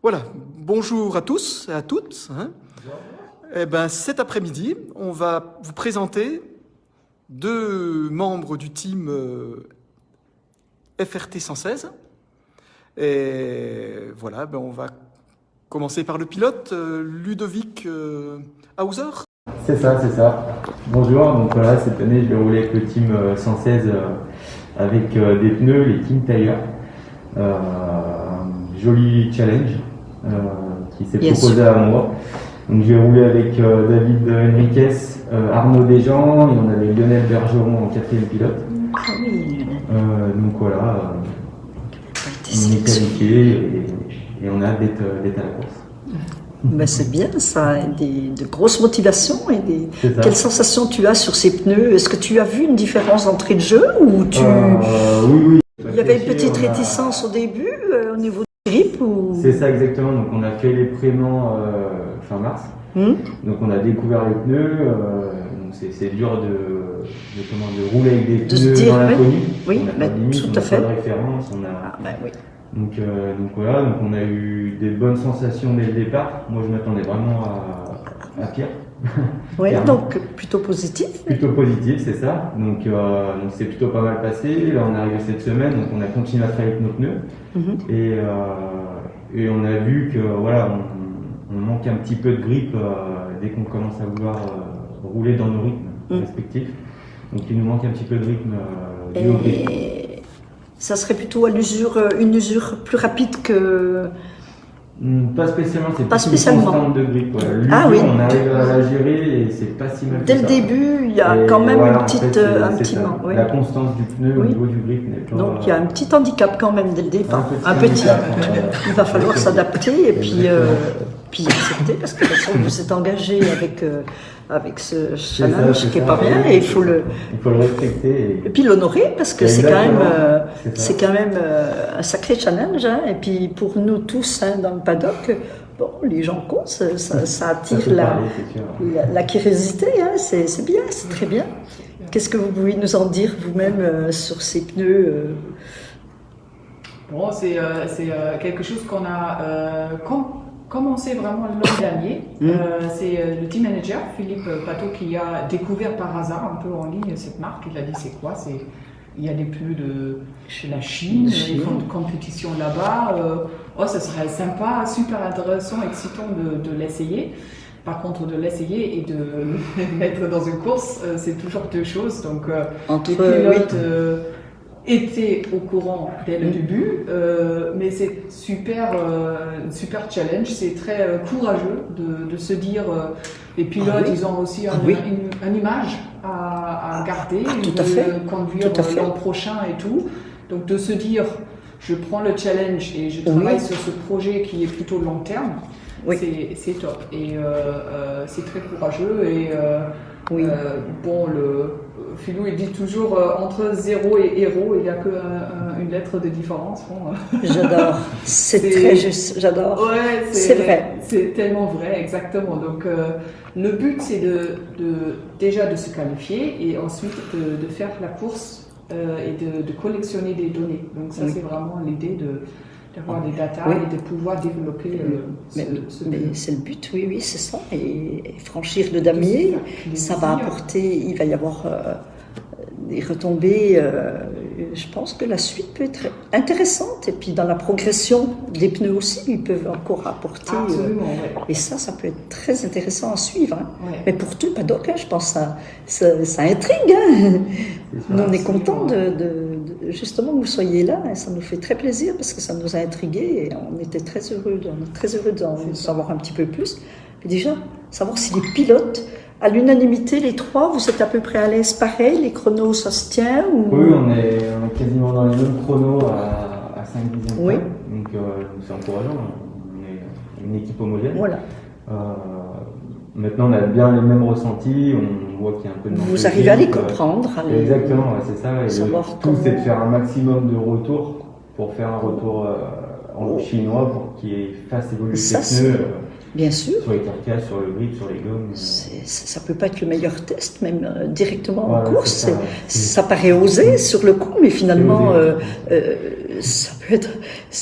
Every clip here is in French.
Voilà, bonjour à tous et à toutes. Cet après-midi, on va vous présenter deux membres du team FRT 116. Et voilà, on va commencer par le pilote, Ludovic Hauser. C'est ça, c'est ça. Bonjour, donc voilà, cette année je vais rouler avec le team 116 avec des pneus, les King Tire. Joli challenge qui s'est proposé à moi. Donc je vais rouler avec David Henriquez, Arnaud Desjans, et on avait Lionel Bergeron en quatrième pilote. Donc voilà, on est qualifié et on a hâte d'être à la course. C'est bien ça, de grosses motivations quelles sensations tu as sur ces pneus? Est-ce que tu as vu une différence d'entrée de jeu ou Oui. Il y avait une petite réticence au début au niveau du grip ou... C'est ça exactement, donc on a fait les préments fin mars, donc on a découvert les pneus, donc c'est dur de rouler avec des pneus dans l'inconnu. Oui, on n'a pas de limite, tout on n'a à fait. pas de référence, oui. Donc voilà, donc on a eu des bonnes sensations dès le départ. Moi je m'attendais vraiment à pire. Oui, donc plutôt positif. Plutôt positif, c'est ça. Donc c'est plutôt pas mal passé. Là on est arrivé cette semaine, donc on a continué à travailler avec nos pneus. Et on a vu que voilà, on manque un petit peu de grip dès qu'on commence à vouloir rouler dans nos rythmes respectifs. Donc il nous manque un petit peu de rythme dû au grip. Ça serait plutôt à une usure plus rapide que... Pas spécialement, c'est pas plutôt spécialement. Une constante de grip. Oui. On arrive à la gérer et c'est pas si mal. Dès le début, il y a quand même voilà, un petit manque. La constance du pneu au niveau du grip n'est pas... Donc il y a un petit handicap quand même dès le départ. Un petit. Il va falloir s'adapter et puis accepter parce que de toute façon vous êtes engagé avec ce challenge qui n'est pas rien et il faut le respecter et puis l'honorer parce que c'est quand même un sacré challenge et puis pour nous tous dans le paddock, bon, les gens comptent, ça attire la curiosité, c'est bien, c'est très bien. Qu'est-ce que vous pouvez nous en dire vous-même sur ces pneus Bon, c'est quelque chose qu'on a commencé vraiment l'an dernier. C'est le team manager, Philippe Pateau, qui a découvert par hasard un peu en ligne cette marque. Il a dit c'est quoi? Il y a des pneus de chez la Chine, ils font de compétition là-bas. Ça serait sympa, super intéressant, excitant de l'essayer. Par contre, de l'essayer et de le mettre dans une course, c'est toujours deux choses. Donc, les pilotes étaient au courant dès le début, mais c'est super challenge, c'est très courageux de se dire, les pilotes, ils ont aussi une image à garder, de conduire l'an prochain et tout. Donc de se dire, je prends le challenge et je travaille sur ce projet qui est plutôt long terme, c'est top. Et c'est très courageux. Et Philou il dit toujours entre zéro et héros, il n'y a qu'une lettre de différence. Bon. J'adore, c'est très juste, j'adore. Ouais, c'est vrai. C'est tellement vrai, exactement. Donc le but c'est déjà de se qualifier et ensuite de faire la course et de collectionner des données. Donc ça c'est vraiment l'idée d'avoir des data et de pouvoir développer mais c'est le but, oui, c'est ça. Et franchir le damier, ça va apporter, il va y avoir des retombées. Je pense que la suite peut être intéressante. Et puis dans la progression des pneus aussi, ils peuvent encore apporter. Et ça peut être très intéressant à suivre. Mais pour tout le paddock, je pense que ça intrigue. Nous, on est contents justement que vous soyez là. Et ça nous fait très plaisir parce que ça nous a intrigués. Et on était très heureux d'en savoir un petit peu plus. Mais déjà, savoir si les pilotes, à l'unanimité, les trois, vous êtes à peu près à l'aise pareil, les chronos, ça se tient ou... Oui, on est quasiment dans les mêmes chronos à 5 dixièmes près, donc c'est encourageant, on est une équipe homogène. Voilà. Maintenant, on a bien les mêmes ressentis, on voit qu'il y a un peu de... Vous arrivez à les comprendre. Exactement, c'est ça, et le tout c'est de faire un maximum de retours pour faire un retour en chinois pour qu'il fasse évoluer les pneus. Bien sûr. Sur les carcasses, sur le grip, sur les gommes. Ça peut pas être le meilleur test, même directement en Voilà, course. c'est ça. Ça paraît osé sur le coup, mais finalement, ça peut être.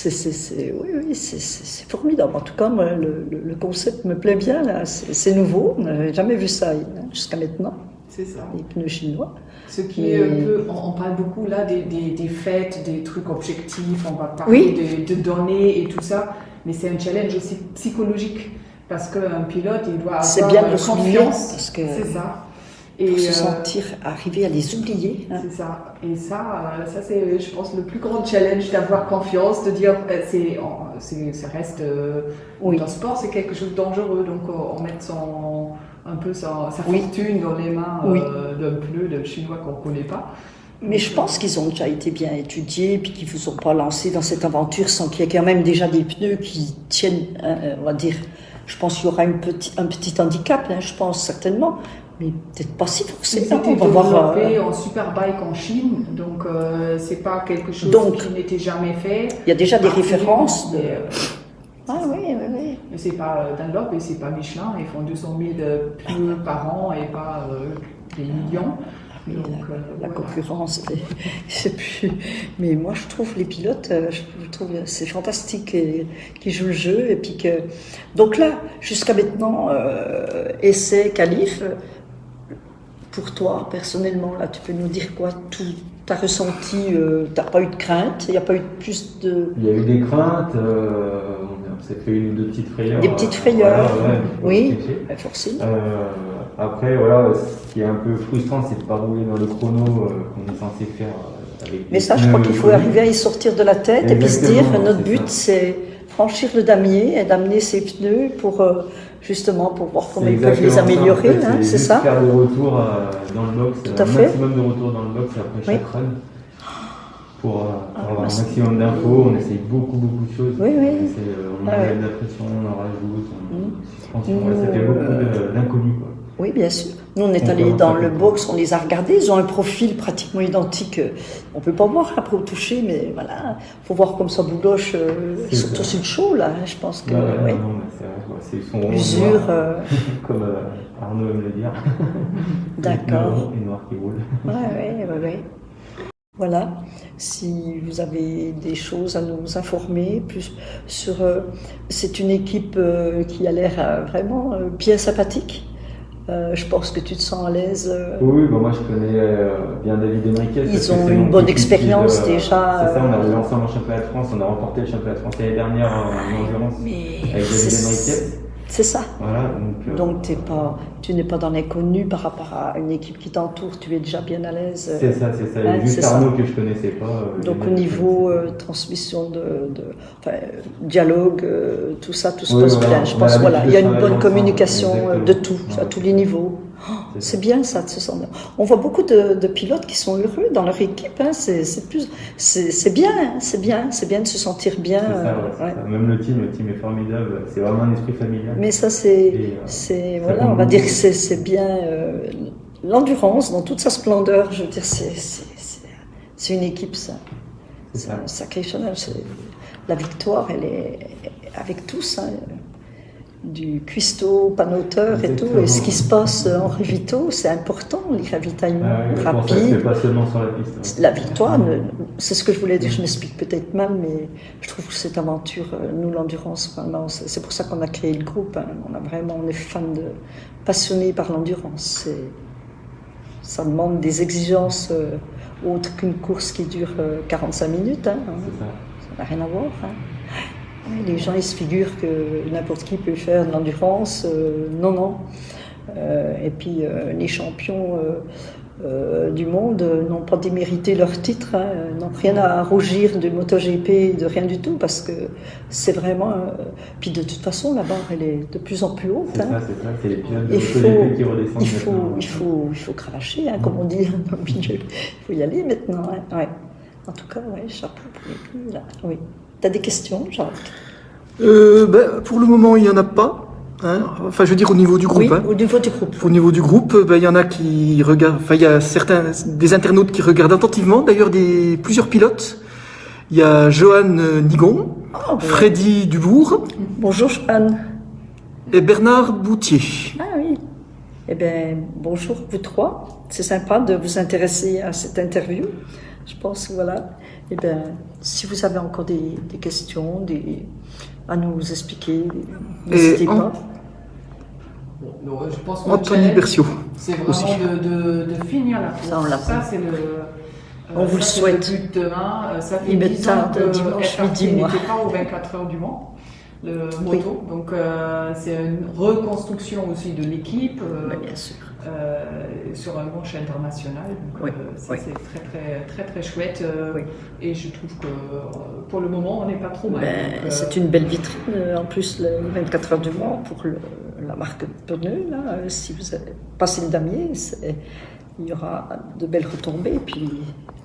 Oui, c'est formidable. En tout cas, moi, le concept me plaît bien. Là, c'est nouveau. On n'avait jamais vu ça jusqu'à maintenant. C'est ça. Les pneus chinois. Ce qui est un peu, on parle beaucoup là des fêtes, des trucs objectifs, on va parler de données et tout ça, mais c'est un challenge aussi psychologique parce qu'un pilote, il doit C'est bien de avoir le souligner, confiance. parce que C'est ça. pour se sentir arriver à les oublier. Hein. C'est ça. Et ça c'est, je pense, le plus grand challenge d'avoir confiance, de dire, ça reste, dans le sport, c'est quelque chose de dangereux, donc on met un peu sa fortune dans les mains d'un pneu de chinois qu'on ne connaît pas. Mais je pense qu'ils ont déjà été bien étudiés, puis qu'ils ne vous ont pas lancé dans cette aventure sans qu'il y ait quand même déjà des pneus qui tiennent, on va dire, je pense qu'il y aura un petit handicap, hein, je pense certainement, mais peut-être pas si forcément. C'était développé en Superbike en Chine, donc c'est pas quelque chose qui n'était jamais fait. Il y a déjà des références. Ah oui. Mais c'est pas Dunlop et c'est pas Michelin, ils font 200 000 pneus par an et pas des millions. Donc, la concurrence, c'est plus. Mais moi, je trouve les pilotes, je trouve c'est fantastique qu'ils jouent le jeu et puis que. Donc là, jusqu'à maintenant, essai, qualif. Pour toi, personnellement, là, tu peux nous dire quoi? Tout t'as ressenti, t'as pas eu de crainte? Il n'y a pas eu plus de. Il y a eu des craintes. On s'est fait une ou deux petites frayeurs. Des petites frayeurs. Oui, forcément. Après, voilà, ce qui est un peu frustrant, c'est de ne pas rouler dans le chrono qu'on est censé faire avec. Mais ça, je crois qu'il faut arriver à y sortir de la tête et puis se dire notre but, c'est franchir le damier et d'amener ses pneus pour justement pour voir comment ils peuvent les améliorer. En fait, hein, c'est ça. Faire des retours dans le box, Tout à un fait. maximum de retours dans le box après chaque run. Pour avoir un maximum d'infos, on essaye beaucoup de choses. Oui. On enlève la pression, on en rajoute, ça fait beaucoup d'inconnus. Oui, bien sûr. Nous, on est allés dans le box, on les a regardés, ils ont un profil pratiquement identique. On ne peut pas voir après au toucher, mais voilà, il faut voir comme ça bouloche, ils sont tous chauds là, je pense que. Non, c'est son rond usure. Comme Arnaud aime le dire. D'accord. Et noir qui roule. Oui. Voilà, si vous avez des choses à nous informer, plus sur. C'est une équipe qui a l'air vraiment bien sympathique. Je pense que tu te sens à l'aise. Oui, moi je connais bien David Enriquez. Ils ont une bonne expérience déjà. C'est ça, on a roulé ensemble en championnat de France, on a remporté le championnat de France l'année dernière en endurance avec David Enriquez. C'est ça. Voilà, donc tu n'es pas dans l'inconnu par rapport à une équipe qui t'entoure, tu es déjà bien à l'aise. C'est ça. Hein, juste Arnaud que je connaissais pas. Donc au niveau transmission dialogue, tout ça, tout se passe bien. Je pense il y a une bonne communication de tout, à tous les niveaux. C'est bien ça de se sentir. On voit beaucoup de pilotes qui sont heureux dans leur équipe. Hein. C'est bien de se sentir bien. Ça. Même le team est formidable. C'est vraiment un esprit familial. Mais ça on va dire que c'est bien l'endurance dans toute sa splendeur. Je veux dire, c'est une équipe ça. C'est un sacré challenge. La victoire, elle est avec tous. Hein. Du cuistot, panoteur et tout, et ce qui se passe en ravito, c'est important, les ravitaillements rapides. C'est pas seulement sur la piste. La victoire, c'est ce que je voulais dire, je m'explique peut-être mal, mais je trouve que cette aventure, nous l'endurance, vraiment, c'est pour ça qu'on a créé le groupe. Hein. On est fans passionnés par l'endurance. Ça demande des exigences autres qu'une course qui dure 45 minutes. Hein. Ça n'a rien à voir. Hein. Les gens, ils se figurent que n'importe qui peut faire de l'endurance. Non. Et puis, les champions du monde n'ont pas démérité leur titre, hein, n'ont rien à rougir de MotoGP, de rien du tout, parce que c'est vraiment... Puis de toute façon, la barre, elle est de plus en plus haute. C'est hein. c'est les pilotes de MotoGP qui redescendent. Il faut cravacher, hein, comme on dit dans le milieu. Il faut y aller maintenant. Hein. Ouais. En tout cas, chapeau pour les pneus, là. Oui. T'as des questions, Jacques? Pour le moment, il n'y en a pas. Hein. Enfin, je veux dire au niveau du groupe. Oui, hein. au niveau du groupe. Au niveau du groupe, il y en a qui regardent. Enfin, il y a des internautes qui regardent attentivement. D'ailleurs, plusieurs pilotes. Il y a Johan Nigon, Freddy Dubourg. Bonjour, Johan. et Bernard Boutier. Ah oui. Eh bien, bonjour vous trois. C'est sympa de vous intéresser à cette interview. Je pense, voilà. Eh bien, si vous avez encore des questions à nous expliquer, n'hésitez pas. Non, je pense que Anthony Berciot. c'est vraiment aussi. de finir la course. Ça, on l'a Ça, c'est le. On vous le ça, c'est souhaite. Le but demain. Ça fait Il me 10 ans tarde que dimanche FRT midi, moi. n'était pas aux 24 heures du Mans, le Oui. moto. Donc, c'est une reconstruction aussi de l'équipe. Oui, bien sûr. Sur un manche international. Donc, Oui, ça, oui. c'est très chouette. Oui. Et je trouve que pour le moment, on n'est pas trop mal. Ben, Donc, c'est une belle vitrine, en plus, le 24 heures du Mans pour la marque pneus. Là, si vous avez passé le damier, il y aura de belles retombées. Puis,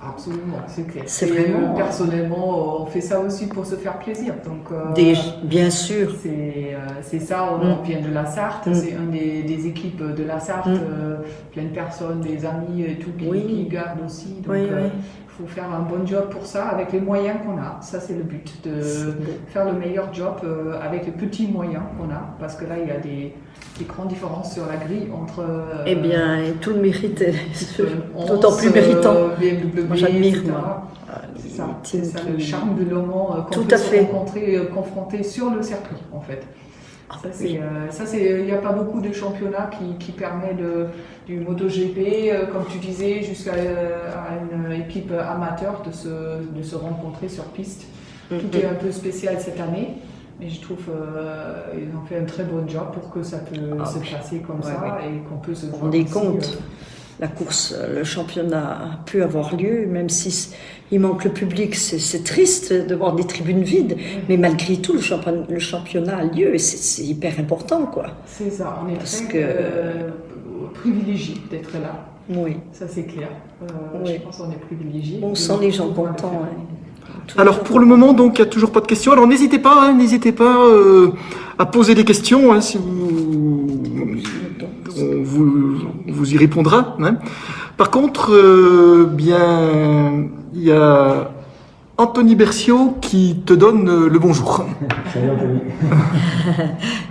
Absolument, c'est clair. C'est Et, vraiment- personnellement, on fait ça aussi pour se faire plaisir. Donc, bien sûr, c'est ça, on vient de la Sarthe, c'est un des équipes de la Sarthe, plein de personnes, des amis et tout Oui. qui gardent aussi. Donc, Oui, oui. faut faire un bon job pour ça avec les moyens qu'on a. Ça, c'est le but, de faire le meilleur job avec les petits moyens qu'on a. Parce que là, il y a des grandes différences sur la grille entre. eh bien, et tout le mérite est Onze, d'autant plus méritant. BMW, Moi, j'admire, etc. moi. C'est ça, Les c'est ça, teams le qui- charme de Le Mans qu'on Tout peut à se fait. confronter sur le circuit, en fait. Ah, Il n'y a pas beaucoup de championnats qui permet du MotoGP, comme tu disais, jusqu'à une équipe amateur de se rencontrer sur piste. Tout est un peu spécial cette année, mais je trouve qu'ils ont fait un très bon job pour que ça peut se passer comme Ouais, ça et qu'on peut se Vous vous voir rendez aussi, compte, la course, le championnat a pu avoir lieu, même si il manque le public, c'est triste de voir des tribunes vides, mais malgré tout, le championnat a lieu et c'est hyper important, quoi. C'est ça, on est Parce très que- privilégiés d'être là. Oui, Ça, c'est clair. Oui. Je pense qu'on est privilégiés. on de sent les gens pouvoir le contents. faire. Ouais. Tout Alors pour le moment, donc, il n'y a toujours pas de questions. Alors n'hésitez pas à poser des questions, hein, si on vous y répondra. Hein. Par contre, bien, il y a Anthony Berciot qui te donne le bonjour. Salut Anthony.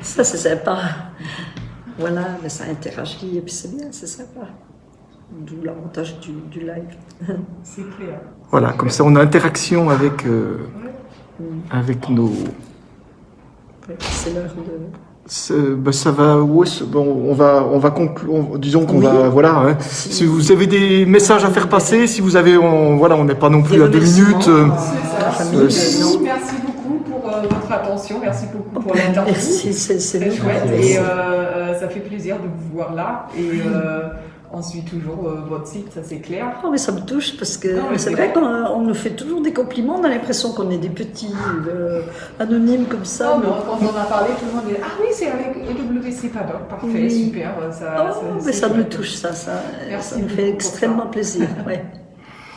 Ça, c'est sympa. Voilà, mais ça interagit et puis c'est bien, c'est sympa. D'où l'avantage du live. C'est clair. Voilà, comme ça on a interaction avec nos... Ouais, c'est l'heure de... ça va, ouais, bon, on va conclure, disons qu'on Oui. va, voilà, hein. Si vous avez des messages à faire passer, si vous avez, voilà, on n'est pas non plus Des à 2 minutes. remerciements. C'est ça. La famille, Non, merci beaucoup pour votre attention. Merci beaucoup pour l'interview. Merci, c'est C'est nous. chouette. Et ça fait plaisir de vous voir là. Et on suit toujours votre site, ça c'est clair. Oh, mais ça me touche parce que Non, mais c'est c'est vrai qu'on nous fait toujours des compliments, on a l'impression qu'on est des petits anonymes comme ça. Non, mais mais- quand on en a parlé, tout le monde dit ah oui, c'est avec EWC Paddock. Parfait, Oui. super. Oh, mais ça me touche, ça Merci ça me beaucoup fait pour extrêmement ça. plaisir. Ouais.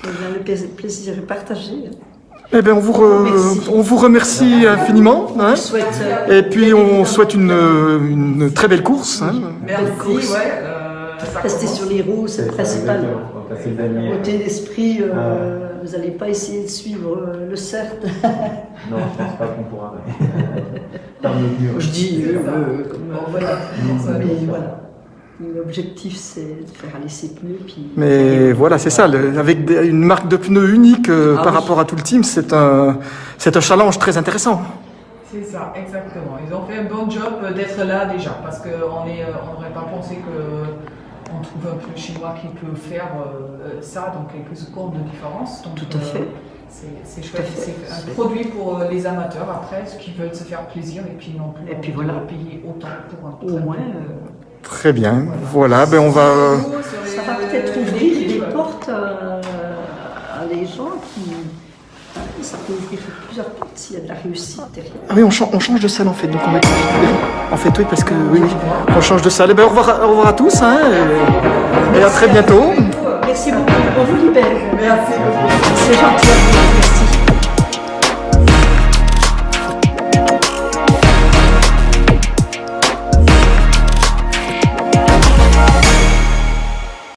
Eh bien, le plaisir est partagé. Eh bien, Merci. on vous remercie infiniment, hein. Je souhaite Et puis on souhaite une très belle course, hein. Merci, course. ouais. Ça rester commence. sur les roues, c'est le principal. On va passer le dernier. Côté d'esprit, Ah. vous n'allez pas essayer de suivre le cercle. Non, je pense pas qu'on pourra. Par notre mieux. Je dis, C'est ça. comme, On va dire ça. mais voilà. L'objectif, c'est de faire aller ses pneus. Puis... Mais voilà, c'est ça, avec une marque de pneus unique par oui. rapport à tout le team, c'est un challenge très intéressant. C'est ça, exactement. Ils ont fait un bon job d'être là déjà, parce qu'on n'aurait pas pensé qu'on trouve un peu chinois qui peut faire ça dans quelques secondes de différence. Donc, Tout à fait. C'est Tout à chouette. fait. C'est un produit pour les amateurs après, ceux qui veulent se faire plaisir et puis non plus Et puis envie voilà. de payer autant pour un Au moins, Très bien, voilà, ben on va... ça va peut-être ouvrir des portes à des gens qui... Ça peut ouvrir plusieurs portes s'il y a de la réussite derrière. Ah oui, on change de salle en fait, donc on va... En fait, oui, parce que oui, on change de salle. Eh ben, au revoir à tous, hein, et à très bientôt. Merci beaucoup, on vous libère. Merci beaucoup. C'est gentil.